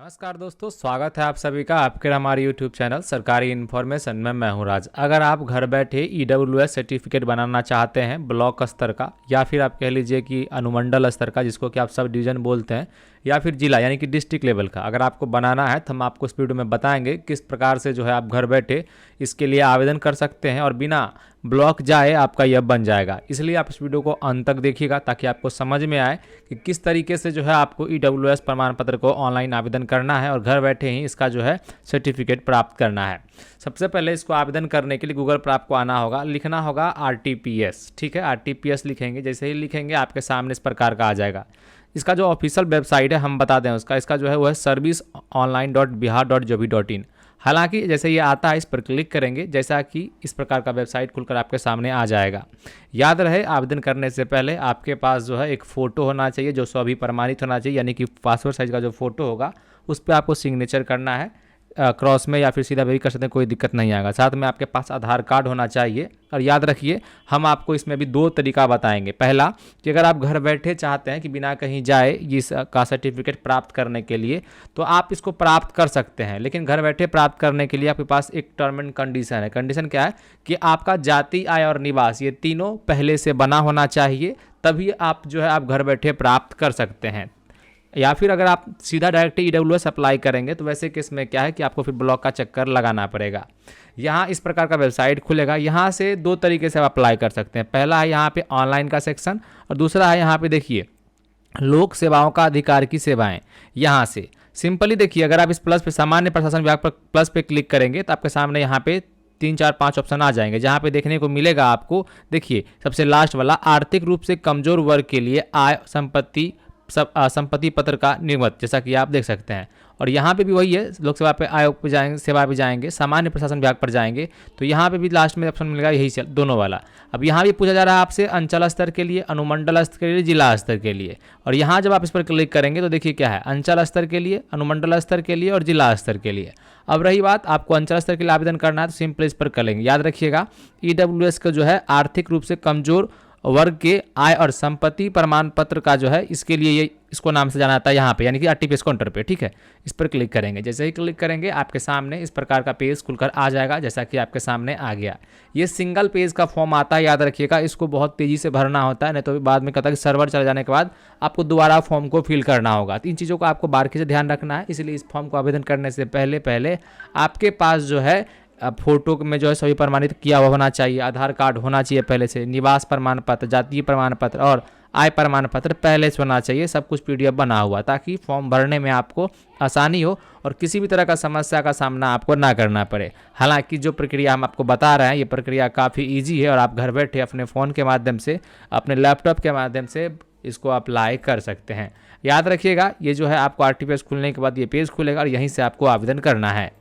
नमस्कार दोस्तों, स्वागत है आप सभी का आपके हमारे यूट्यूब चैनल सरकारी इन्फॉर्मेशन में। मैं हूं राज। अगर आप घर बैठे ईडब्ल्यूएस सर्टिफिकेट बनाना चाहते हैं ब्लॉक स्तर का, या फिर आप कह लीजिए कि अनुमंडल स्तर का, जिसको कि आप सब डिवीजन बोलते हैं, या फिर जिला यानी कि डिस्ट्रिक्ट लेवल का, अगर आपको बनाना है तो हम आपको इस वीडियो में बताएंगे किस प्रकार से जो है आप घर बैठे इसके लिए आवेदन कर सकते हैं और बिना ब्लॉक जाए आपका यह बन जाएगा। इसलिए आप इस वीडियो को अंत तक देखिएगा ताकि आपको समझ में आए कि किस तरीके से जो है आपको ईडब्ल्यूएस प्रमाण पत्र को ऑनलाइन आवेदन करना है और घर बैठे ही इसका जो है सर्टिफिकेट प्राप्त करना है। सबसे पहले इसको आवेदन करने के लिए गूगल पर आपको आना होगा, लिखना होगा RTPS। ठीक है, RTPS लिखेंगे, जैसे ही लिखेंगे आपके सामने इस प्रकार का आ जाएगा। इसका जो ऑफिशियल वेबसाइट है हम बता दें उसका, इसका जो है वो है serviceonline.bihar.gov.in। हालांकि जैसे ये आता है इस पर क्लिक करेंगे, जैसा कि इस प्रकार का वेबसाइट खुलकर आपके सामने आ जाएगा। याद रहे, आवेदन करने से पहले आपके पास जो है एक फ़ोटो होना चाहिए जो सभी प्रमाणित होना चाहिए, यानी कि पासपोर्ट साइज का जो फोटो होगा उस पर आपको सिग्नेचर करना है, क्रॉस में या फिर सीधा भी कर सकते हैं, कोई दिक्कत नहीं आएगा। साथ में आपके पास आधार कार्ड होना चाहिए। और याद रखिए, हम आपको इसमें भी दो तरीका बताएंगे। पहला कि अगर आप घर बैठे चाहते हैं कि बिना कहीं जाए इस का सर्टिफिकेट प्राप्त करने के लिए, तो आप इसको प्राप्त कर सकते हैं। लेकिन घर बैठे प्राप्त करने के लिए आपके पास एक टर्म एंड कंडीशन है। कंडीशन क्या है कि आपका जाति, आय और निवास ये तीनों पहले से बना होना चाहिए, तभी आप जो है आप घर बैठे प्राप्त कर सकते हैं। या फिर अगर आप सीधा डायरेक्ट ईडब्ल्यूएस अप्लाई करेंगे तो वैसे केस में क्या है कि आपको फिर ब्लॉक का चक्कर लगाना पड़ेगा। यहाँ इस प्रकार का वेबसाइट खुलेगा, यहाँ से दो तरीके से आप अप्लाई कर सकते हैं। पहला है यहाँ पे ऑनलाइन का सेक्शन, और दूसरा है यहाँ पे देखिए लोक सेवाओं का अधिकार की सेवाएं। यहाँ से सिंपली देखिए, अगर आप इस प्लस पे सामान्य प्रशासन विभाग पर प्लस पे क्लिक करेंगे तो आपके सामने यहाँ पे 3 4 5 ऑप्शन आ जाएंगे, जहाँ पे देखने को मिलेगा आपको, देखिए सबसे लास्ट वाला, आर्थिक रूप से कमजोर वर्ग के लिए आय संपत्ति पत्र का निर्गत, जैसा कि आप देख सकते हैं। और यहाँ पे भी वही है, लोक सेवा पे आयोग पे जाएंगे, सेवा पे जाएंगे, सामान्य प्रशासन विभाग पर जाएंगे तो यहाँ पे भी लास्ट में ऑप्शन मिलेगा यही दोनों वाला। अब यहाँ भी पूछा जा रहा है आपसे अंचल स्तर के लिए, अनुमंडल स्तर के लिए, जिला स्तर के लिए। और यहाँ जब आप इस पर क्लिक करेंगे तो देखिए क्या है, अंचल स्तर के लिए, अनुमंडल स्तर के लिए और जिला स्तर के लिए। अब रही बात आपको अंचल स्तर के लिए आवेदन करना है तो सिंपल इस पर करेंगे। याद रखिएगा, ईडब्ल्यूएस का जो है आर्थिक रूप से कमजोर वर्ग के आय और संपत्ति प्रमाण पत्र का जो है, इसके लिए ये इसको नाम से जाना जाता है यहाँ पे, यानी कि RTPS काउंटर पे। ठीक है, इस पर क्लिक करेंगे, जैसे ही क्लिक करेंगे आपके सामने इस प्रकार का पेज खुलकर आ जाएगा, जैसा कि आपके सामने आ गया। ये सिंगल पेज का फॉर्म आता है, याद रखिएगा, इसको बहुत तेजी से भरना होता है, नहीं तो बाद में कहता है कि सर्वर चले जाने के बाद आपको दोबारा फॉर्म को फिल करना होगा। तो इन चीज़ों को आपको बारीकी से ध्यान रखना है। इसलिए इस फॉर्म को आवेदन करने से पहले आपके पास जो है फोटो में जो है सभी प्रमाणित किया हुआ होना चाहिए, आधार कार्ड होना चाहिए पहले से, निवास प्रमाण पत्र, जातीय प्रमाण पत्र और आय प्रमाण पत्र पहले से होना चाहिए, सब कुछ PDF बना हुआ, ताकि फॉर्म भरने में आपको आसानी हो और किसी भी तरह का समस्या का सामना आपको ना करना पड़े। हालांकि जो प्रक्रिया हम आपको बता रहे हैं ये प्रक्रिया काफ़ी ईजी है और आप घर बैठे अपने फ़ोन के माध्यम से, अपने लैपटॉप के माध्यम से इसको अप्लाई कर सकते हैं। याद रखिएगा, ये जो है आपको RTPS खुलने के बाद ये पेज खुलेगा और यहीं से आपको आवेदन करना है।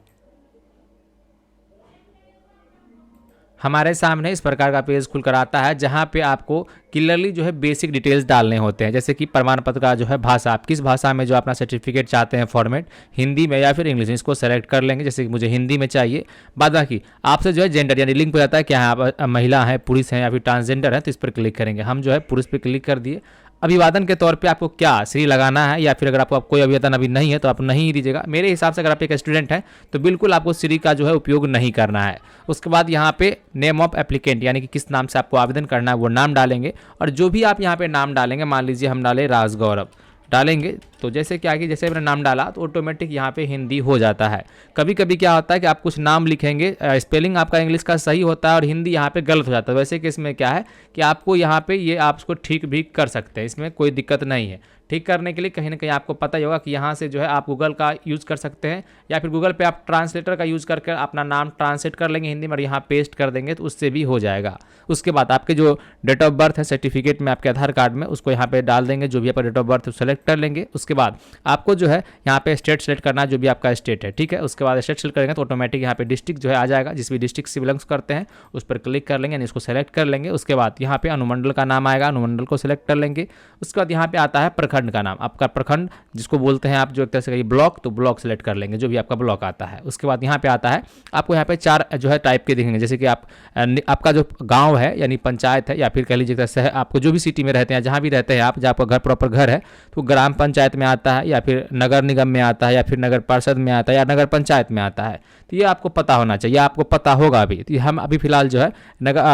हमारे सामने इस प्रकार का पेज खुलकर आता है, जहां पे आपको क्लियरली जो है बेसिक डिटेल्स डालने होते हैं, जैसे कि प्रमाण पत्र का जो है भाषा, आप किस भाषा में जो अपना सर्टिफिकेट चाहते हैं फॉर्मेट, हिंदी में या फिर इंग्लिश में, इसको सेलेक्ट कर लेंगे। जैसे कि मुझे हिंदी में चाहिए। बाद बाकी आपसे जो है जेंडर यानी लिंक हो जाता है, क्या आप महिला हैं, पुरुष हैं या फिर ट्रांसजेंडर है, तो इस पर क्लिक करेंगे। हम जो है पुरुष पर क्लिक कर दिए। अभिवादन के तौर पे आपको क्या श्री लगाना है, या फिर अगर आपको कोई अभिवादन अभी नहीं है तो आप नहीं ही दीजिएगा। मेरे हिसाब से अगर आप एक स्टूडेंट हैं तो बिल्कुल आपको श्री का जो है उपयोग नहीं करना है। उसके बाद यहाँ पे नेम ऑफ एप्लीकेंट, यानी कि किस नाम से आपको आवेदन करना है वो नाम डालेंगे। और जो भी आप यहाँ पे नाम डालेंगे, मान लीजिए हम डालें राज गौरव डालेंगे, तो जैसे क्या कि जैसे मैंने नाम डाला तो ऑटोमेटिक यहाँ पे हिंदी हो जाता है। कभी कभी क्या होता है कि आप कुछ नाम लिखेंगे, स्पेलिंग आपका इंग्लिश का सही होता है और हिंदी यहाँ पे गलत हो जाता है। वैसे केस में क्या है कि आपको यहाँ पे ये आप उसको ठीक भी कर सकते हैं, इसमें कोई दिक्कत नहीं है। ठीक करने के लिए कहीं ना कहीं आपको पता ही होगा कि यहाँ से जो है आप गूगल का यूज़ कर सकते हैं, या फिर गूगल पे आप ट्रांसलेटर का यूज़ करके अपना नाम ट्रांसलेट कर लेंगे हिंदी में और यहाँ पेस्ट कर देंगे तो उससे भी हो जाएगा। उसके बाद आपके जो डेट ऑफ बर्थ है सर्टिफिकेट में, आपके आधार कार्ड में, उसको यहाँ पे डाल देंगे, जो भी आपका डेट ऑफ बर्थ सेलेक्ट कर लेंगे। उसके बाद आपको जो है यहाँ पे स्टेट सेलेक्ट करना है, जो भी आपका स्टेट है। ठीक है, उसके बाद स्टेट सेलेक्ट करेंगे तो ऑटोमेटिक यहाँ पे डिस्ट्रिक्ट जो है आ जाएगा, जिस भी डिस्ट्रिक्ट से बिलोंग्स करते हैं उस पर क्लिक कर लेंगे, यानी इसको सेलेक्ट कर लेंगे। उसके बाद यहाँ पे अनुमंडल का नाम आएगा, अनुमंडल को सिलेक्ट कर लेंगे। उसके बाद यहाँ पे आता है प्रखंड। प्रखंड का नाम, आपका प्रखंड जिसको बोलते हैं आप जो एक तरह से ब्लॉक, तो ब्लॉक सेलेक्ट कर लेंगे जो भी आपका ब्लॉक आता है। उसके बाद यहाँ पे आता है आपको यहाँ पे 4 जो है टाइप के दिखेंगे, जैसे कि आपका जो गांव है यानी पंचायत है, या फिर कह लीजिए शहर, आपको जो भी सिटी में रहते हैं, जहाँ भी रहते हैं आप, जहाँ आपका घर प्रॉपर घर है, तो ग्राम पंचायत में आता है, या फिर नगर निगम में आता है, या फिर नगर पार्षद में आता है, या नगर पंचायत में आता है। तो ये आपको पता होना चाहिए, आपको पता होगा अभी। तो हम अभी फिलहाल जो है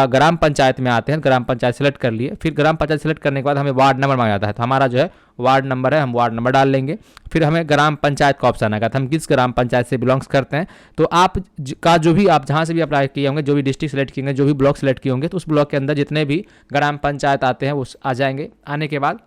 ग्राम पंचायत में आते हैं, ग्राम पंचायत सेलेक्ट कर लिए। फिर ग्राम पंचायत सेलेक्ट करने के बाद हमें वार्ड नंबर मांगा जाता है, तो हमारा जो है वार्ड नंबर है, हम वार्ड नंबर डाल लेंगे। फिर हमें ग्राम पंचायत का ऑप्शन आएगा, तो हम किस ग्राम पंचायत से बिलोंग्स करते हैं। तो आप का जो भी आप जहाँ से भी अप्लाई किए होंगे, जो भी डिस्ट्रिक्ट सेलेक्ट किए होंगे, जो भी ब्लॉक सेलेक्ट किए होंगे, तो उस ब्लॉक के अंदर जितने भी ग्राम पंचायत आते हैं वो आ जाएंगे। आने के बाद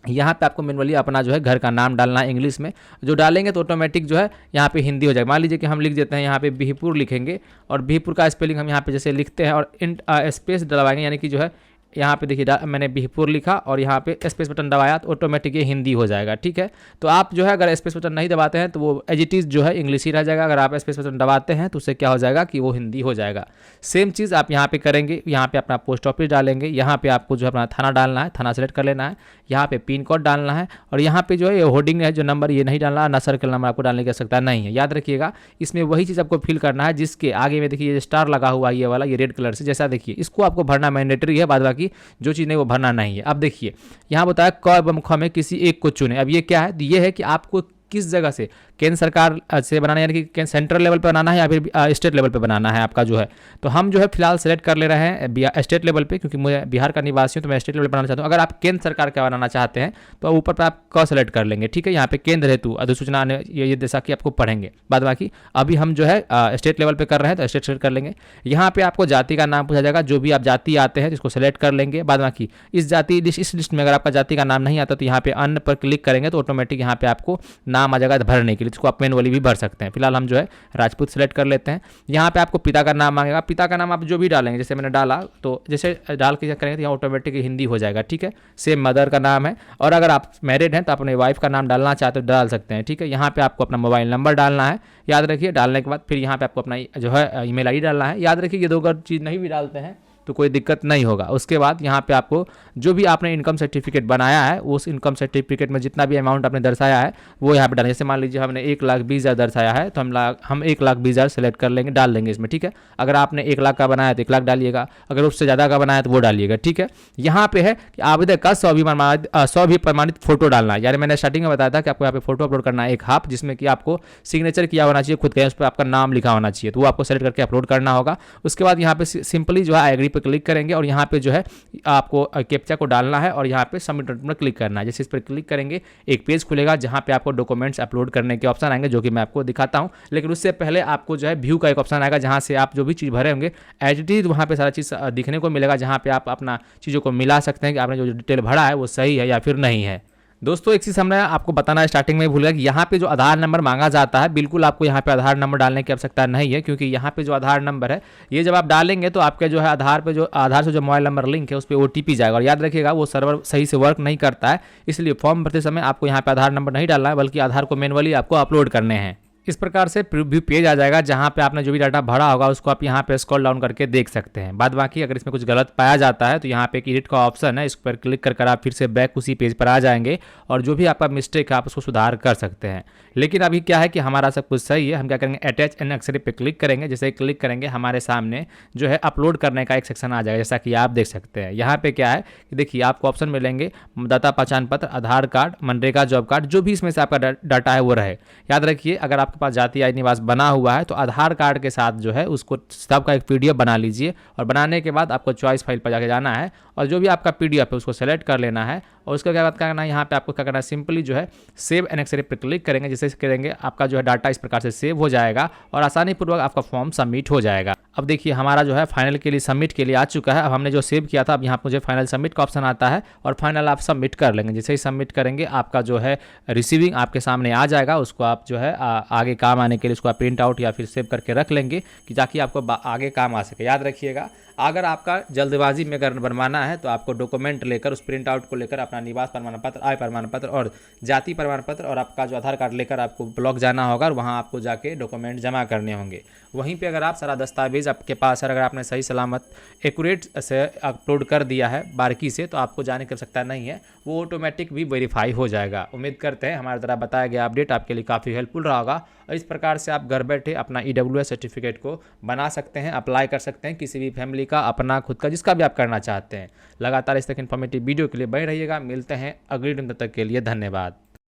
यहाँ पे आपको मैनुअली अपना जो है घर का नाम डालना है इंग्लिश में, जो डालेंगे तो ऑटोमेटिक जो है यहाँ पे हिंदी हो जाएगा। मान लीजिए कि हम लिख देते हैं यहाँ पे बिहपुर लिखेंगे, और बिहपुर का स्पेलिंग हम यहाँ पे जैसे लिखते हैं और स्पेस डलवाएंगे, यानी कि जो है यहाँ पे देखिए मैंने बिहपुर लिखा और यहाँ पे स्पेस बटन दबाया तो ऑटोमेटिक ये हिंदी हो जाएगा। ठीक है, तो आप जो है अगर स्पेस बटन नहीं दबाते हैं तो वो एज इट इज़ जो है इंग्लिश ही रह जाएगा। अगर आप स्पेस बटन दबाते हैं तो उससे क्या हो जाएगा कि वो हिंदी हो जाएगा। सेम चीज़ आप यहाँ पे करेंगे, यहाँ पे अपना पोस्ट ऑफिस डालेंगे, यहाँ पे आपको जो है अपना थाना डालना है, थाना सेलेक्ट कर लेना है, यहाँ पे पिन कोड डालना है, और यहाँ पे जो है होर्डिंग है जो नंबर ये नहीं डालना, ना सर्कल नंबर आपको डालने की आवश्यकता नहीं है। याद रखिएगा इसमें वही चीज़ आपको फिल करना है जिसके आगे में देखिए ये स्टार लगा हुआ है, ये वाला, ये रेड कलर से, जैसा देखिए इसको आपको भरना मैंडेटरी है, बाद बाकी जो चीज़ नहीं वो भरना नहीं है। अब देखिए यहाँ बताया क एवं ख में किसी एक को चुने। अब ये क्या है, ये है कि आपको किस जगह से, केंद्र सरकार से बनाना है, यानी कि सेंट्रल लेवल पे बनाना है या फिर स्टेट लेवल पे बनाना है आपका जो है। तो हम जो है फिलहाल सेलेक्ट कर ले रहे हैं स्टेट लेवल पे, क्योंकि मुझे बिहार का निवासी हूँ तो मैं स्टेट लेवल बनाना चाहता हूँ। अगर आप केंद्र सरकार का बनाना चाहते हैं तो ऊपर पर आप क सेलेक्ट कर लेंगे। ठीक है, यहाँ पे केंद्र हेतु अधिसूचना ये जैसा कि आपको पढ़ेंगे बाद बाकी। अभी हम जो है स्टेट लेवल पे कर रहे हैं तो स्टेट सेलेक्ट कर लेंगे। यहाँ पे आपको जाति का नाम पूछा जाएगा, जो भी आप जाति आते हैं जिसको सेलेक्ट कर लेंगे। बाद बाकी इस लिस्ट में अगर आपका जाति का नाम नहीं आता तो यहाँ पे अन्य पर क्लिक करेंगे तो ऑटोमेटिक यहाँ पे आपको नाम आ जाएगा भरने के लिए, जिसको आप मैनुअली भी भर सकते हैं। फिलहाल हम जो है राजपूत सेलेक्ट कर लेते हैं। यहाँ पे आपको पिता का नाम मांगेगा, पिता का नाम आप जो भी डालेंगे, जैसे मैंने डाला तो जैसे डाल के करेंगे तो यहाँ ऑटोमेटिक हिंदी हो जाएगा। ठीक है, सेम मदर का नाम है, और अगर आप मैरिड हैं तो अपने वाइफ का नाम डालना चाहते हो डाल सकते हैं। ठीक है, यहाँ पे आपको अपना मोबाइल नंबर डालना है, याद रखिए। डालने के बाद फिर यहाँ पे आपको अपना जो है ईमेल आईडी डालना है। याद रखिए ये दो अगर चीज़ नहीं भी डालते हैं तो कोई दिक्कत नहीं होगा। उसके बाद यहाँ पे आपको जो भी आपने इनकम सर्टिफिकेट बनाया है उस इनकम सर्टिफिकेट में जितना भी अमाउंट आपने दर्शाया है वो यहाँ पे डालें। जैसे मान लीजिए हमने 1,20,000 दर्शाया है तो हम 1,20,000 सेलेक्ट कर लेंगे, डाल देंगे इसमें। ठीक है, अगर आपने 1 लाख का बनाया तो 1 लाख डालिएगा, अगर उससे ज़्यादा का बनाया तो वो डालिएगा। ठीक है, यहाँ पे है कि आवेदक का 100 भी प्रमाणित फोटो डालना है। यानी मैंने स्टार्टिंग में बताया था कि आपको यहाँ पे फोटो अपलोड करना है एक हाफ, जिसमें कि आपको सिग्नेचर किया होना चाहिए खुद का, उस पर आपका नाम लिखा होना चाहिए, तो वो आपको सेलेक्ट करके अपलोड करना होगा। उसके बाद यहाँ पे सिंपली जो है आई एग्री पे क्लिक करेंगे और यहाँ पे जो है आपको कैप्चा को डालना है और यहाँ पे सबमिट बटन पर क्लिक करना है। जैसे इस पर क्लिक करेंगे एक पेज खुलेगा जहाँ पे आपको डॉक्यूमेंट्स अपलोड करने के ऑप्शन आएंगे, जो कि मैं आपको दिखाता हूँ। लेकिन उससे पहले आपको जो है व्यू का एक ऑप्शन आएगा जहाँ से आप जो भी चीज़ भरे होंगे एज इट इज वहाँ पे सारा चीज़ दिखने को मिलेगा, जहाँ पे आप अपना चीज़ों को मिला सकते हैं कि आपने जो डिटेल भरा है वो सही है या फिर नहीं है। दोस्तों एक चीज़ हमने आपको बताना स्टार्टिंग में भूल गया कि यहाँ पे जो आधार नंबर मांगा जाता है, बिल्कुल आपको यहाँ पे आधार नंबर डालने की आवश्यकता नहीं है, क्योंकि यहाँ पे जो आधार नंबर है ये जब आप डालेंगे तो आपके जो है आधार से जो मोबाइल नंबर लिंक है उस पर OTP जाएगा। और याद रखिएगा वो सर्वर सही से वर्क नहीं करता है, इसलिए फॉर्म भरते समय आपको यहाँ पे आधार नंबर नहीं डालना है, बल्कि आधार को मैनुअली आपको अपलोड करने हैं। इस प्रकार से प्रीव्यू पेज आ जाएगा जहाँ पे आपने जो भी डाटा भरा होगा उसको आप यहाँ पे स्क्रॉल डाउन करके देख सकते हैं। बाद बाकी अगर इसमें कुछ गलत पाया जाता है तो यहाँ पे एक एडिट का ऑप्शन है, इस पर क्लिक कर आप फिर से बैक उसी पेज पर आ जाएंगे और जो भी आपका मिस्टेक है आप उसको सुधार कर सकते हैं। लेकिन अभी क्या है कि हमारा सब कुछ सही है, हम क्या करेंगे अटैच एंड एक्सरे पे क्लिक करेंगे। जैसे क्लिक करेंगे हमारे सामने जो है अपलोड करने का एक सेक्शन आ जाएगा, जैसा कि आप देख सकते हैं। यहाँ पे क्या है कि देखिए आपको ऑप्शन मिलेंगे दाता पहचान पत्र, आधार कार्ड, मनरेगा जॉब कार्ड, जो भी इसमें से आपका डाटा है वो रहे। याद रखिए अगर आपके पास जाति आय निवास बना हुआ है तो आधार कार्ड के साथ जो है उसको सबका एक PDF बना लीजिए, और बनाने के बाद आपको चॉइस फाइल पर जाके जाना है और जो भी आपका PDF है उसको सेलेक्ट कर लेना है। और उसके बाद क्या करना है, यहाँ पे आपको क्या करना है, सिंपली जो है सेव एंड एक्सरे पर क्लिक करेंगे। जैसे करेंगे आपका जो है डाटा इस प्रकार से सेव हो जाएगा और आसानी पूर्वक आपका फॉर्म सबमिट हो जाएगा। अब देखिए हमारा जो है फाइनल के लिए सबमिट के लिए आ चुका है। अब हमने जो सेव किया था अब यहाँ मुझे फाइनल सबमिट का ऑप्शन आता है और फाइनल आप सबमिट कर लेंगे। जैसे ही सबमिट करेंगे आपका जो है रिसीविंग आपके सामने आ जाएगा, उसको आप जो है आगे काम आने के लिए उसको आप प्रिंट आउट या फिर सेव करके रख लेंगे कि ताकि आपको आगे काम आ सके। याद रखिएगा अगर आपका जल्दबाजी में अगर बनवाना है तो आपको डॉक्यूमेंट लेकर, उस प्रिंट आउट को लेकर अपना निवास प्रमाण पत्र, आय प्रमाण पत्र और जाति प्रमाण पत्र और आपका जो आधार कार्ड लेकर आपको ब्लॉक जाना होगा और वहाँ आपको जाके डॉक्यूमेंट जमा करने होंगे। वहीं पे अगर आप सारा दस्तावेज आपके पास है, अगर आपने सही सलामत एक्यूरेट से अपलोड कर दिया है बारीकी से, तो आपको जाने की आवश्यकता नहीं है, वो ऑटोमेटिक भी वेरीफाई हो जाएगा। उम्मीद करते हैं हमारे द्वारा बताया गया अपडेट आपके लिए काफ़ी हेल्पफुल रहा होगा और इस प्रकार से आप घर बैठे अपना EWS सर्टिफिकेट को बना सकते हैं, अप्लाई कर सकते हैं किसी भी फैमिली का, अपना खुद का, जिसका भी आप करना चाहते हैं। लगातार इस तक इन्फॉर्मेटिव वीडियो के लिए बने रहिएगा। मिलते हैं अगली दिन, तब तक के लिए धन्यवाद।